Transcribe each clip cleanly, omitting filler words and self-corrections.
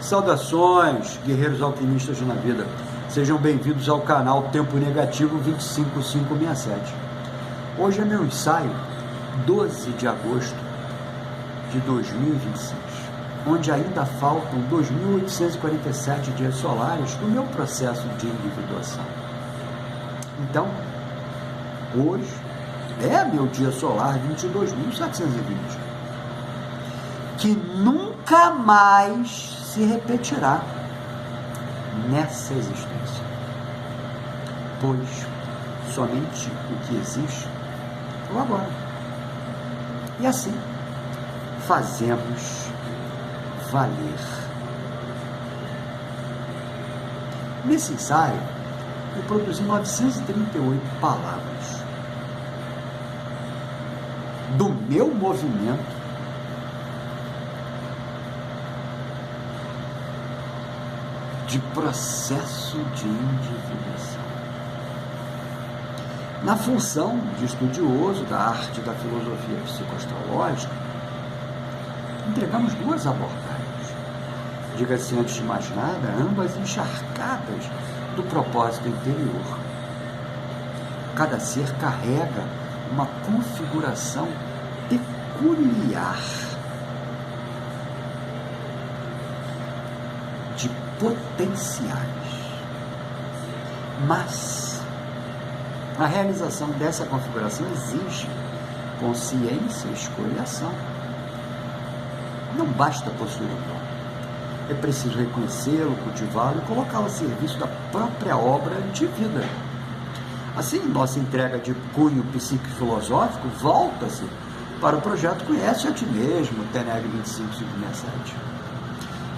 Saudações, guerreiros alquimistas na vida. Sejam bem-vindos ao canal Tempo Negativo 25567. Hoje é meu ensaio, 12 de agosto de 2026, onde ainda faltam 2.847 dias solares do meu processo de individuação. Então, hoje é meu dia solar 22.720, que nunca mais se repetirá nessa existência, pois somente o que existe é o agora. E assim fazemos valer. Nesse ensaio, eu produzi 938 palavras do meu movimento de processo de individuação. Na função de estudioso da arte da filosofia psicoastrológica, entregamos duas abordagens, diga-se antes de mais nada, ambas encharcadas do propósito interior. Cada ser carrega uma configuração peculiar de potenciais, mas a realização dessa configuração exige consciência, escolha e ação. Não basta possuir o dom, é preciso reconhecê-lo, cultivá-lo e colocá-lo a serviço da própria obra de vida. Assim, nossa entrega de cunho psico-filosófico volta-se para o projeto Conhece a Ti Mesmo, TNEG 25567.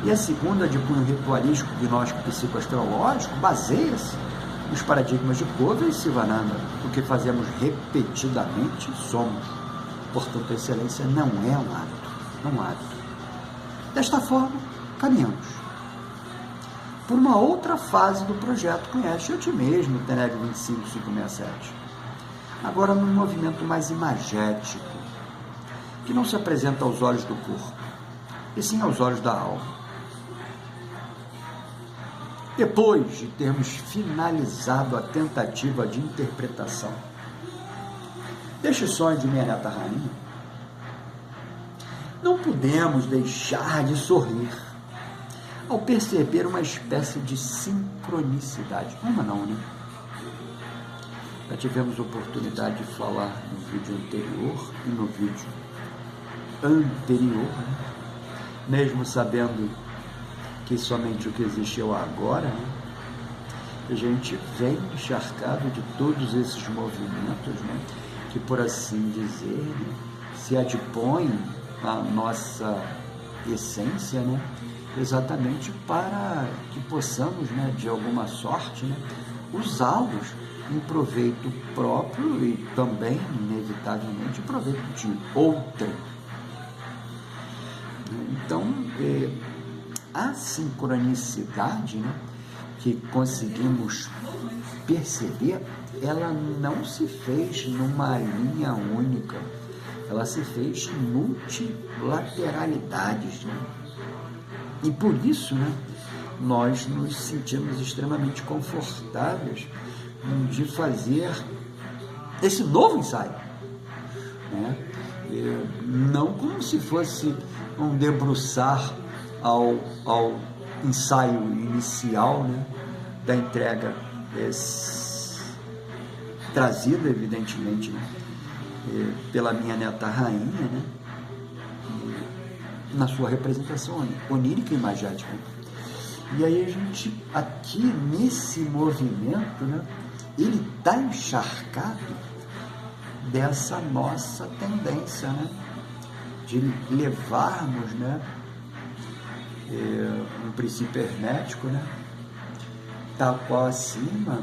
E a segunda, de cunho ritualístico, gnóstico psicoastrológico, baseia-se nos paradigmas de Covey e Sivananda. O que fazemos repetidamente somos. Portanto, a excelência não é um ato, é um hábito. Desta forma, caminhamos por uma outra fase do projeto Conhece a Ti Mesmo, TNEG 25567. Agora num movimento mais imagético, que não se apresenta aos olhos do corpo, e sim aos olhos da alma. Depois de termos finalizado a tentativa de interpretação deste sonho de minha neta rainha, não pudemos deixar de sorrir ao perceber uma espécie de sincronicidade. Uma não, né? Já tivemos oportunidade de falar no vídeo anterior e no vídeo anterior, né? Mesmo sabendo que somente o que existe é o agora, né? A gente vem encharcado de todos esses movimentos, né? Que, por assim dizer, né? Se adipõem à nossa essência, né? Exatamente para que possamos, né, de alguma sorte, né, usá-los em proveito próprio e também, inevitavelmente, em proveito de outrem. Então, a sincronicidade, né, que conseguimos perceber, ela não se fez numa linha única, ela se fez em multilateralidades, né? E por isso, né, nós nos sentimos extremamente confortáveis de fazer esse novo ensaio, né? Não como se fosse um debruçar ao ensaio inicial, né, da entrega trazida, evidentemente, né, pela minha neta rainha, né, na sua representação onírica e imagética. E aí a gente, aqui nesse movimento, né, ele está encharcado dessa nossa tendência, né, de levarmos, né, um princípio hermético, né, tal qual acima,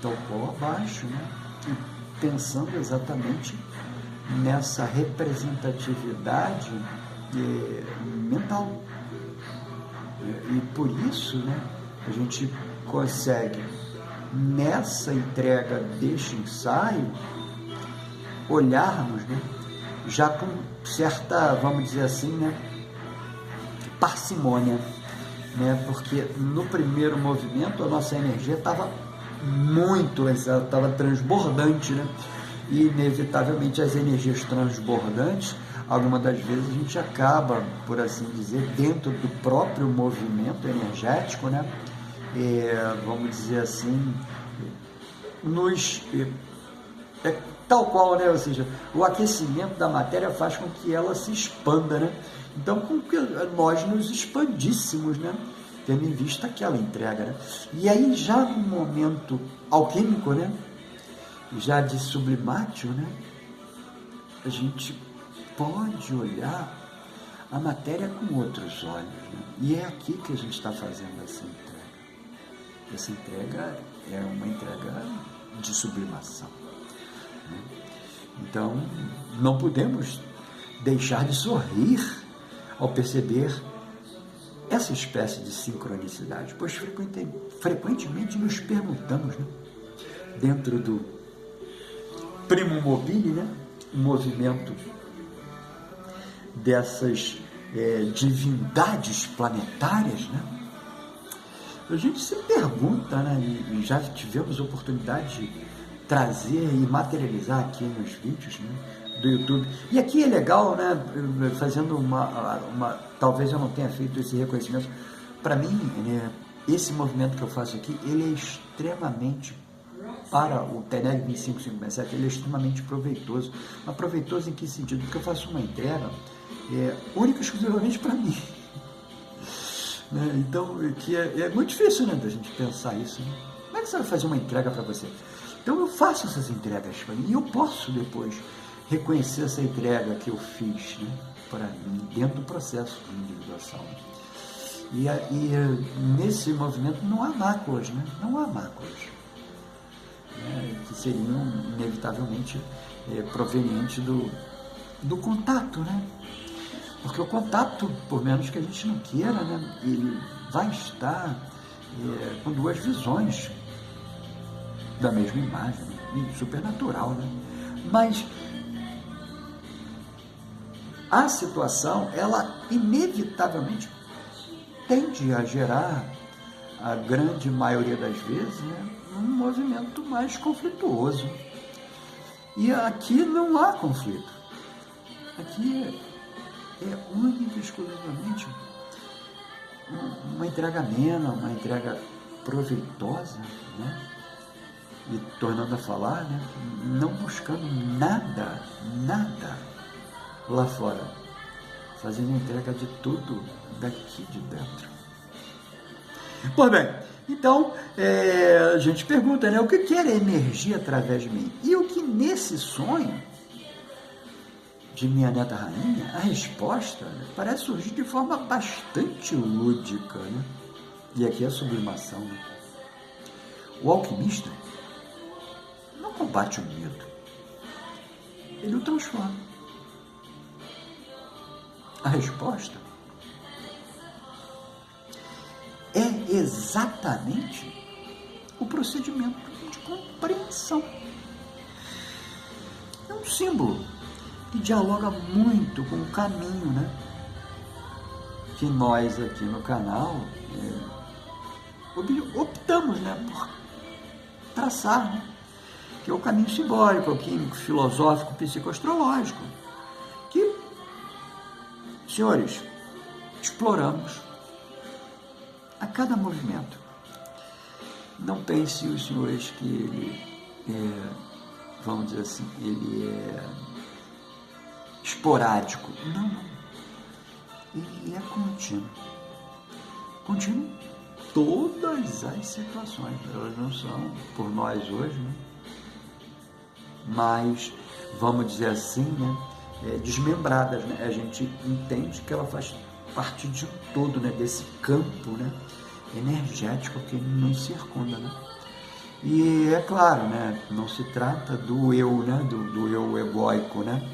tal qual abaixo, né, e pensando exatamente nessa representatividade mental. E por isso, né, a gente consegue, nessa entrega deste ensaio, olharmos, né, já com certa, vamos dizer assim, né, parcimônia né? Porque no primeiro movimento a nossa energia estava estava transbordante, né? E inevitavelmente as energias transbordantes, algumas das vezes a gente acaba, por assim dizer, dentro do próprio movimento energético, né? Vamos dizer assim, tal qual, né? Ou seja, o aquecimento da matéria faz com que ela se expanda, né? Então, com que nós nos expandíssemos, né? Tendo em vista aquela entrega, né? E aí, já no momento alquímico, né? Já de sublimátil, né? A gente pode olhar a matéria com outros olhos, né? E é aqui que a gente está fazendo essa entrega. Essa entrega é uma entrega de sublimação, né? Então, não podemos deixar de sorrir ao perceber essa espécie de sincronicidade, pois frequentemente nos perguntamos, né, dentro do Primum Mobile, né, o movimento dessas divindades planetárias, né, a gente se pergunta, né, e já tivemos oportunidade de trazer e materializar aqui nos vídeos, né, do YouTube. E aqui é legal, né, fazendo talvez eu não tenha feito esse reconhecimento. Para mim, né, esse movimento que eu faço aqui, ele é extremamente, para o TENEG 25567, ele é extremamente proveitoso. Mas proveitoso em que sentido? Porque eu faço uma entrega única e exclusivamente para mim. Né? Então, que é muito difícil, né, da gente pensar isso. Né? Como é que você vai fazer uma entrega para você? Então eu faço essas entregas para mim e eu posso depois reconhecer essa entrega que eu fiz, né, para mim, dentro do processo de individuação. E nesse movimento não há máculas, né? Não há máculas, né, que seriam inevitavelmente provenientes do contato, né? Porque o contato, por menos que a gente não queira, né, ele vai estar com duas visões da mesma imagem, né? Supernatural, né? Mas a situação, ela inevitavelmente tende a gerar, a grande maioria das vezes, né, um movimento mais conflituoso. E aqui não há conflito. Aqui é única e exclusivamente uma entrega amena, uma entrega proveitosa, né? E tornando a falar, né, não buscando nada lá fora, fazendo entrega de tudo daqui de dentro. Pois bem, então a gente pergunta, né, o que era energia através de mim? E o que nesse sonho de minha neta rainha, a resposta, né, parece surgir de forma bastante lúdica, né? E aqui é a sublimação, né? O alquimista não combate o medo, ele o transforma. A resposta é exatamente o procedimento de compreensão. É um símbolo que dialoga muito com o caminho, né, que nós aqui no canal optamos, né, por traçar, né, que é o caminho simbólico, químico, filosófico, psicoastrológico, que, senhores, exploramos a cada movimento. Não pense os senhores que ele vamos dizer assim, ele é esporádico. Não. Ele é contínuo. Contínuo em todas as situações. Elas não são, por nós hoje, né, mas, vamos dizer assim, né, desmembradas, né? A gente entende que ela faz parte de um todo, né, desse campo, né, energético que nos circunda, né? E é claro, né, não se trata do eu, né, do eu egóico, né,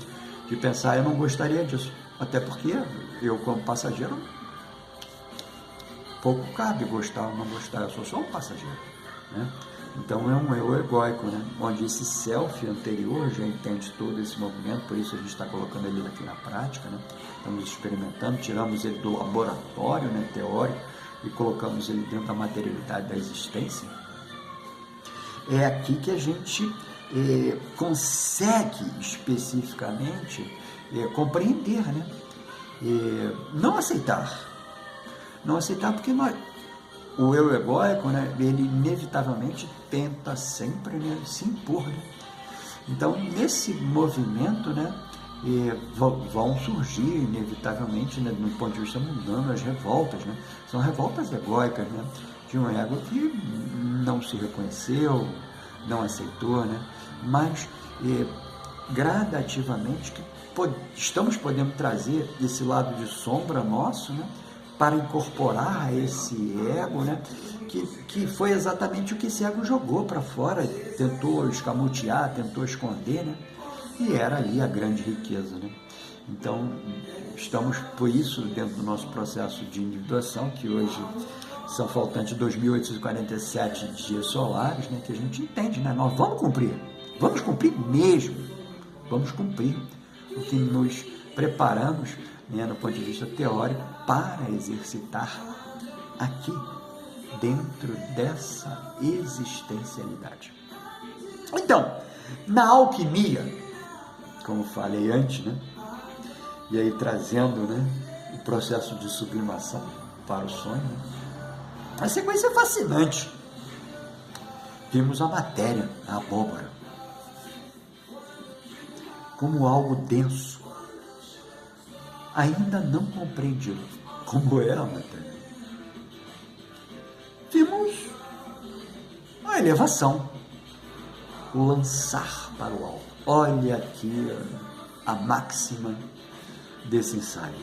de pensar, eu não gostaria disso, até porque eu, como passageiro, pouco cabe gostar ou não gostar, eu sou só um passageiro, né? Então é um eu egóico, né, onde esse self anterior já entende todo esse movimento, por isso a gente está colocando ele aqui na prática, né? Estamos experimentando, tiramos ele do laboratório, né, teórico, e colocamos ele dentro da materialidade da existência, é aqui que a gente consegue especificamente compreender, né? Não aceitar porque o eu egóico, né, ele inevitavelmente tenta sempre, né, se impor, né? Então, nesse movimento, né, vão surgir inevitavelmente, né, do ponto de vista mundano, as revoltas, né? São revoltas egóicas, né, de um ego que não se reconheceu, não aceitou, né? Mas gradativamente estamos podendo trazer esse lado de sombra nosso, né, para incorporar esse ego, né, que foi exatamente o que esse ego jogou para fora, tentou escamotear, tentou esconder, né, e era ali a grande riqueza, né. Então, estamos, por isso, dentro do nosso processo de individuação, que hoje são faltantes 2.847 dias solares, né, que a gente entende, né, nós vamos cumprir mesmo, vamos cumprir o que nos preparamos, né, no ponto de vista teórico, para exercitar aqui, dentro dessa existencialidade. Então, na alquimia, como falei antes, né, e aí trazendo, né, o processo de sublimação para o sonho, né, a sequência é fascinante. Vimos a matéria, a abóbora, como algo denso, ainda não compreendido, como é a matéria. Vimos a elevação, o lançar para o alto. Olha aqui a máxima desse ensaio.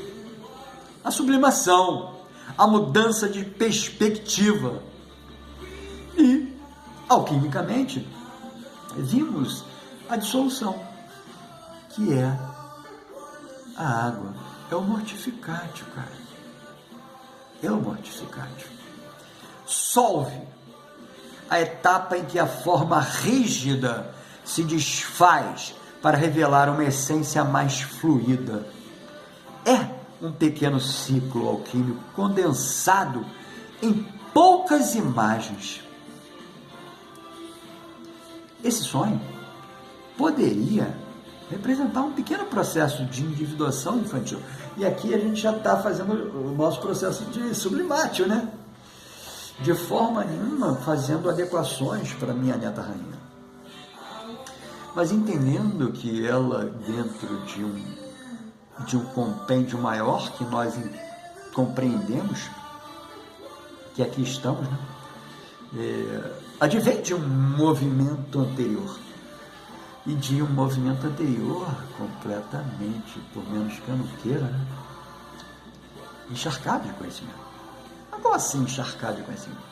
A sublimação, a mudança de perspectiva. E, alquimicamente, vimos a dissolução, que é a água. É o mortificatio, cara. É o mortificatio. Solve a etapa em que a forma rígida se desfaz para revelar uma essência mais fluida. É um pequeno ciclo alquímico condensado em poucas imagens. Esse sonho poderia representar um pequeno processo de individuação infantil. E aqui a gente já está fazendo o nosso processo de sublimatio, né? De forma nenhuma fazendo adequações para minha neta rainha. Mas entendendo que ela, dentro de um compêndio maior que nós compreendemos, que aqui estamos, né? Advém de um movimento anterior. E de um movimento anterior completamente, por menos que eu não queira, né, encharcado de conhecimento. Mas como assim encharcado de conhecimento?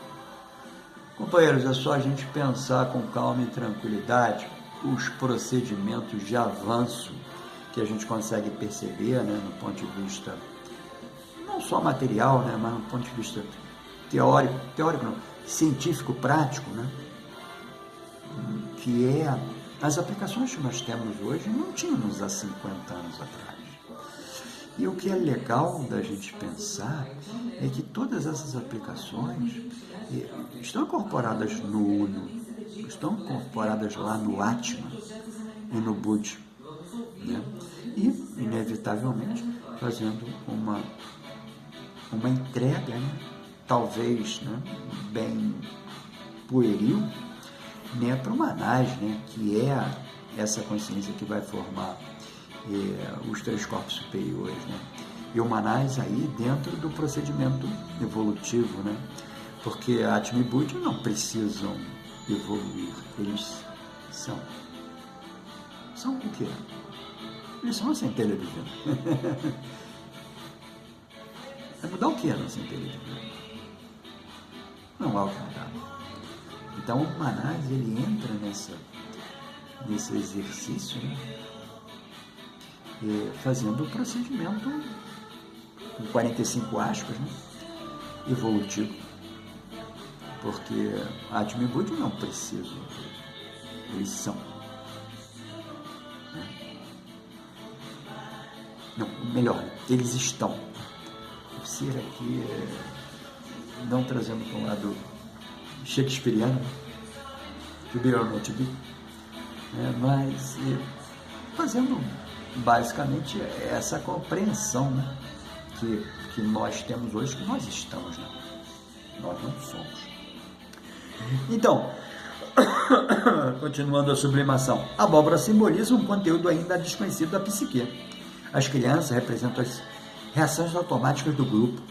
Companheiros, é só a gente pensar com calma e tranquilidade os procedimentos de avanço que a gente consegue perceber, né, no ponto de vista não só material, né, mas no ponto de vista teórico não, científico, prático, né, que é as aplicações que nós temos hoje não tínhamos há 50 anos atrás. E o que é legal da gente pensar é que todas essas aplicações estão incorporadas no Uno, estão incorporadas lá no Atma e no Buddha, né? E, inevitavelmente, fazendo uma entrega, né? Talvez, né, bem pueril, né, para o Manás, né, que é essa consciência que vai formar os três corpos superiores, né, e o Manás aí dentro do procedimento evolutivo, né, porque Atma e Buddha não precisam evoluir, eles são o quê? Eles são a centelha divina. Vai mudar o que na centelha divina? Não há o que mudar. Então, o Manás, ele entra nesse exercício, né, fazendo o procedimento, com 45 aspas, né, evolutivo. Porque Atma e Buddha não precisam, eles são. Não, melhor, eles estão. O ser aqui não trazendo para um lado shakespeariano, to be or not to be, mas fazendo basicamente essa compreensão, né, que nós temos hoje, que nós estamos, né? Nós não somos. Então, continuando a sublimação, a abóbora simboliza um conteúdo ainda desconhecido da psique. As crianças representam as reações automáticas do grupo.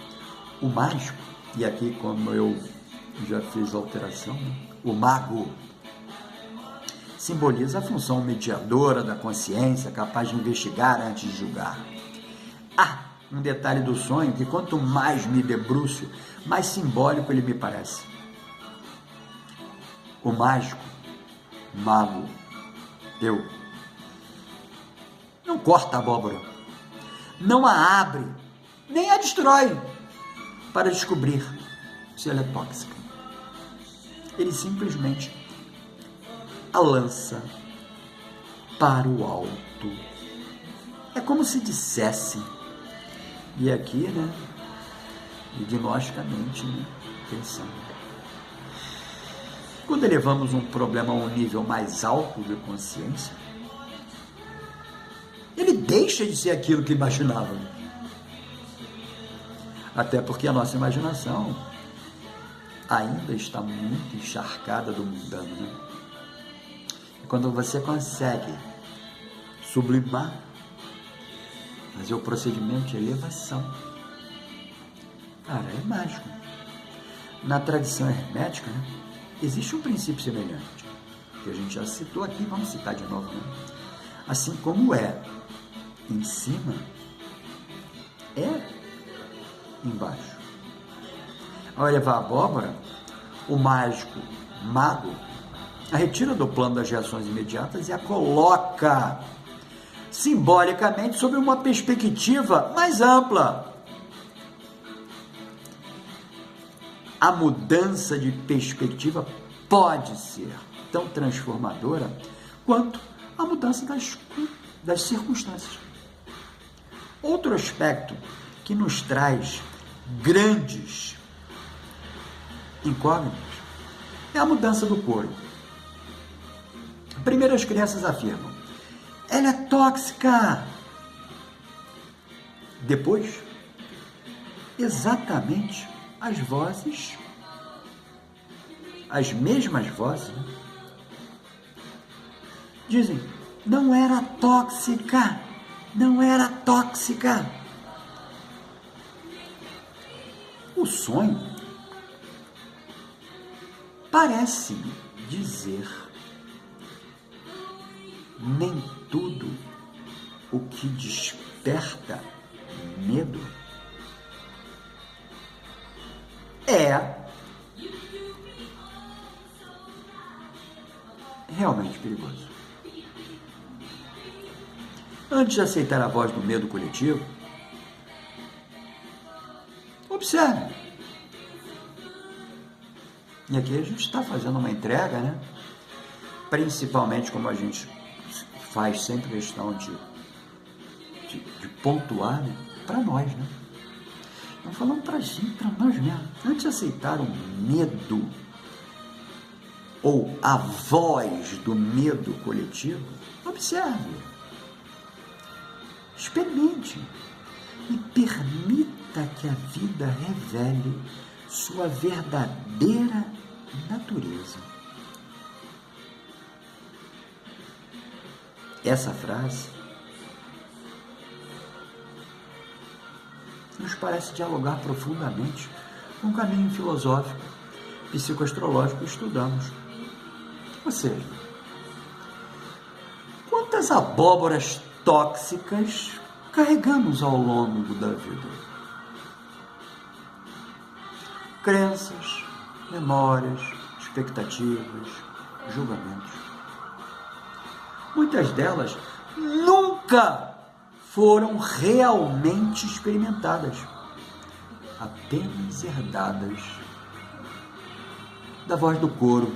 O mágico, e aqui como eu já fiz a alteração, o mago simboliza a função mediadora da consciência, capaz de investigar antes de julgar. Um detalhe do sonho que quanto mais me debruço, mais simbólico ele me parece. O mágico, mago, eu, não corta a abóbora, não a abre, nem a destrói para descobrir se ela é tóxica. Ele simplesmente a lança para o alto. É como se dissesse, e aqui, né, gnosticamente, né, pensando. Quando elevamos um problema a um nível mais alto de consciência, ele deixa de ser aquilo que imaginávamos. Até porque a nossa imaginação ainda está muito encharcada do mundano, né? E quando você consegue sublimar, fazer o procedimento de elevação, cara, é mágico. Na tradição hermética, né, existe um princípio semelhante, que a gente já citou aqui, vamos citar de novo, né? Assim como é em cima, é embaixo. Ao elevar a abóbora, o mágico, mago, a retira do plano das reações imediatas e a coloca simbolicamente sob uma perspectiva mais ampla. A mudança de perspectiva pode ser tão transformadora quanto a mudança das circunstâncias. Outro aspecto que nos traz grandes incógnitas é a mudança do couro. Primeiro as crianças afirmam: ela é tóxica. Depois, exatamente as vozes, as mesmas vozes, né, dizem: não era tóxica, não era tóxica. O sonho parece dizer: nem tudo o que desperta medo é realmente perigoso. Antes de aceitar a voz do medo coletivo, observe. E aqui a gente está fazendo uma entrega, né? Principalmente como a gente faz sempre questão de pontuar, né, para nós, né? Estamos falando para a gente, para nós mesmos. Antes de aceitar o medo ou a voz do medo coletivo, observe, experimente e permita que a vida revele sua verdadeira natureza. Essa frase nos parece dialogar profundamente com o caminho filosófico, psicoastrológico que estudamos. Ou seja, quantas abóboras tóxicas carregamos ao longo da vida? Crenças, memórias, expectativas, julgamentos. Muitas delas nunca foram realmente experimentadas, apenas herdadas da voz do coro,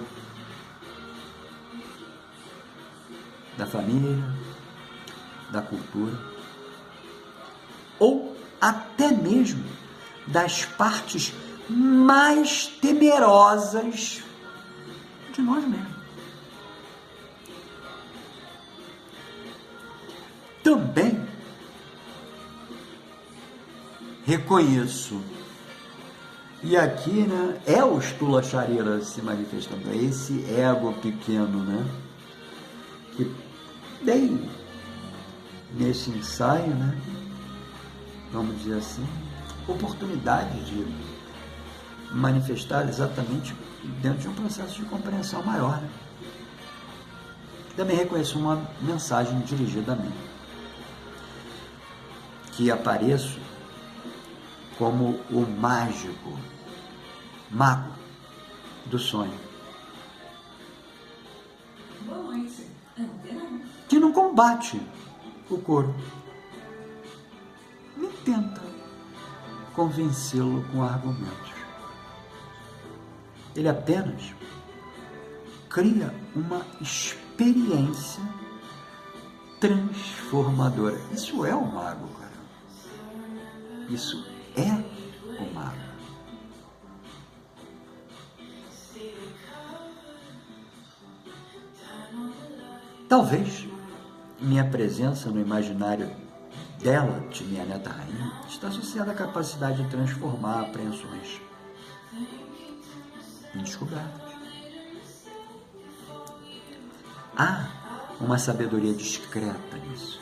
da família, da cultura, ou até mesmo das partes mais temerosas de nós mesmos. Também reconheço, e aqui, né, é o Stula Charira se manifestando, é esse ego pequeno, né, que tem nesse ensaio, né, vamos dizer assim, oportunidade de manifestar exatamente dentro de um processo de compreensão maior, né. Também reconheço uma mensagem dirigida a mim, que apareço como o mago do sonho, que não combate o corpo, nem tenta convencê-lo com argumentos. Ele apenas cria uma experiência transformadora. Isso é o mago, cara. Isso é o mago. Talvez minha presença no imaginário dela, de minha neta rainha, está associada à capacidade de transformar apreensões em descobertas. Há uma sabedoria discreta nisso.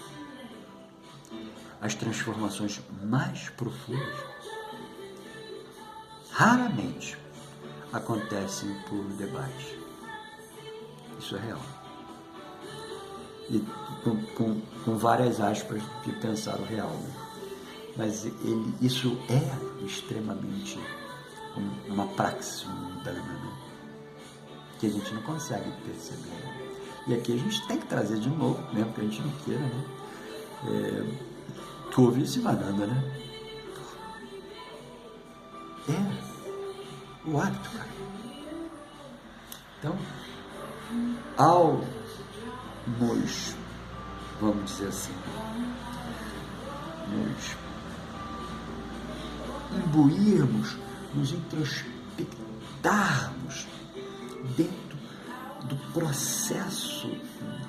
As transformações mais profundas raramente acontecem por debate. Isso é real. E com várias aspas de pensar o real. Né? Mas isso é extremamente uma praxis mundana, né? Que a gente não consegue perceber. Né? E aqui a gente tem que trazer de novo, mesmo que a gente não queira, né? Tuve Sivananda, né? É o hábito, cara. Então, ao nos, vamos dizer assim, nos imbuirmos, nos introspectarmos dentro do processo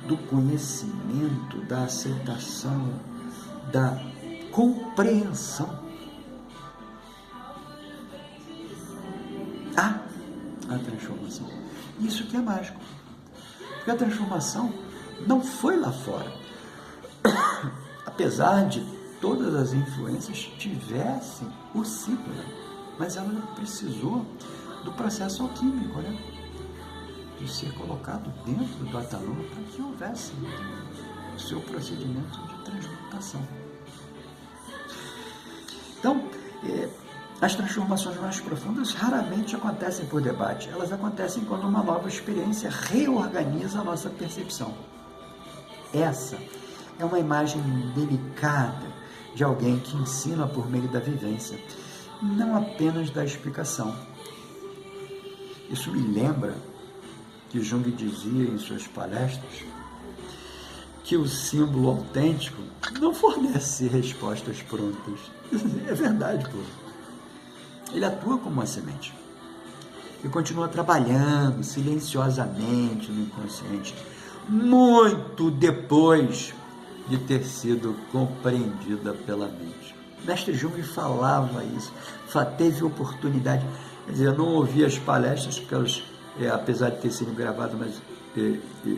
do conhecimento, da aceitação, da compreensão, há a transformação. Isso que é mágico. Porque a transformação não foi lá fora. Apesar de todas as influências tivessem o ciclo, né? Mas ela precisou do processo alquímico, né? De ser colocado dentro do Atanuma para que houvesse o seu procedimento de transmutação. Então, as transformações mais profundas raramente acontecem por debate. Elas acontecem quando uma nova experiência reorganiza a nossa percepção. Essa é uma imagem delicada de alguém que ensina por meio da vivência, não apenas da explicação. Isso me lembra que Jung dizia em suas palestras que o símbolo autêntico não fornece respostas prontas. É verdade, pô. Ele atua como uma semente e continua trabalhando silenciosamente no inconsciente, muito depois de ter sido compreendida pela mente. Mestre Jung falava isso, teve oportunidade, quer dizer, eu não ouvi as palestras, porque elas, apesar de ter sido gravadas, mas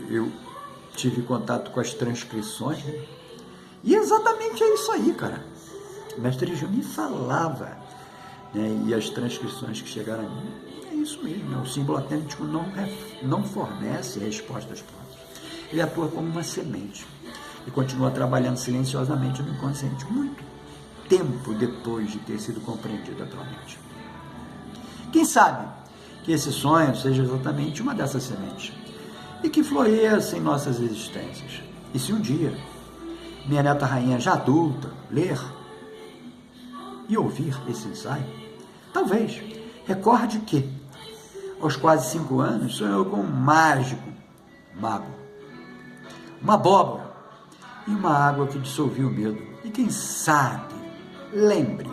eu tive contato com as transcrições, né? E exatamente é isso aí, cara. Mestre Jung falava, né? E as transcrições que chegaram a mim, é isso mesmo, né? O símbolo autêntico não fornece respostas prontas. Ele atua como uma semente e continua trabalhando silenciosamente no inconsciente muito tempo depois de ter sido compreendido atualmente. Quem sabe que esse sonho seja exatamente uma dessas sementes e que floresça em nossas existências. E se um dia minha neta rainha já adulta ler e ouvir esse ensaio, talvez recorde que aos quase 5 anos sonhou com um mago, uma abóbora e uma água que dissolvia o medo. E quem sabe lembre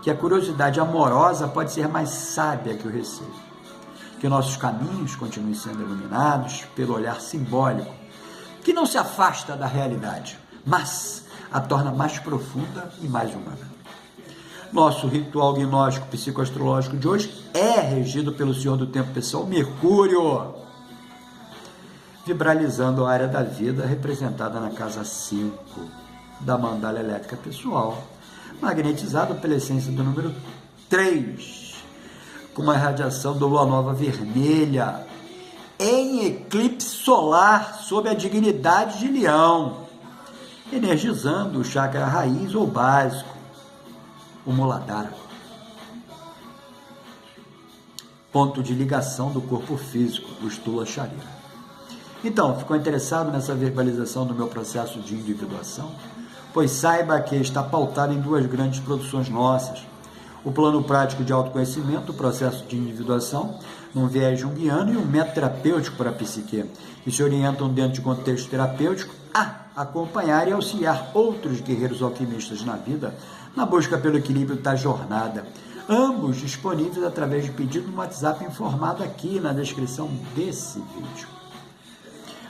que a curiosidade amorosa pode ser mais sábia que o receio, que nossos caminhos continuem sendo iluminados pelo olhar simbólico, que não se afasta da realidade, mas a torna mais profunda e mais humana. Nosso ritual gnóstico psicoastrológico de hoje é regido pelo Senhor do Tempo Pessoal, Mercúrio, vibralizando a área da vida representada na casa 5 da mandala elétrica pessoal, magnetizado pela essência do número 3, com uma irradiação da lua nova vermelha, em eclipse solar sob a dignidade de Leão, energizando o chakra raiz ou básico, o Muladhara, ponto de ligação do corpo físico, o Stula Charira. Então, ficou interessado nessa verbalização do meu processo de individuação? Pois saiba que está pautado em duas grandes produções nossas: o plano prático de autoconhecimento, o processo de individuação, num viés junguiano, e um método terapêutico para a psique, que se orientam dentro de contexto terapêutico a acompanhar e auxiliar outros guerreiros alquimistas na vida, na busca pelo equilíbrio da jornada. Ambos disponíveis através de pedido no WhatsApp informado aqui na descrição desse vídeo.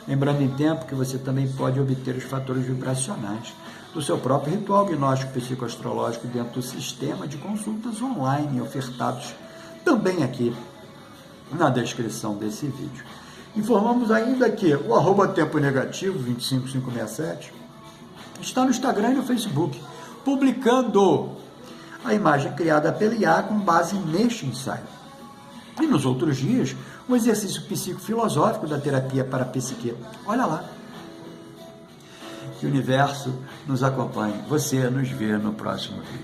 Lembrando em tempo que você também pode obter os fatores vibracionais do seu próprio ritual gnóstico psicoastrológico dentro do sistema de consultas online ofertados também aqui na descrição desse vídeo. Informamos ainda que o @tempo negativo 25567 está no Instagram e no Facebook, publicando a imagem criada pela IA com base neste ensaio. E nos outros dias, um exercício psicofilosófico da terapia para a psique. Olha lá. Que o universo nos acompanhe. Você nos vê no próximo vídeo.